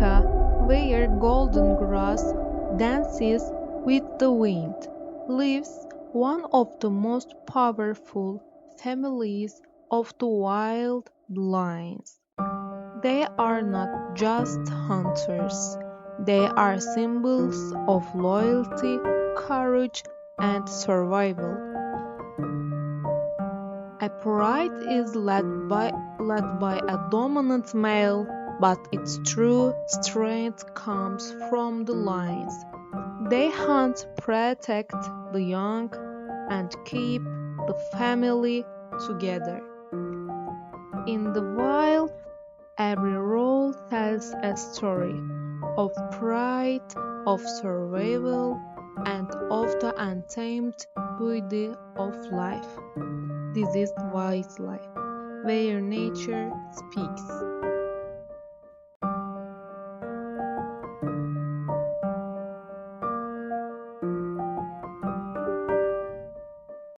Africa, where golden grass dances with the wind, lives one of the most powerful families of the wild lions. They are not just hunters, they are symbols of loyalty, courage, and survival. A pride is led by a dominant male, but its true strength comes from the lions. They hunt, protect the young, and keep the family together. In the wild, every role tells a story of pride, of survival, and of the untamed beauty of life. This is Wildlife, where nature speaks.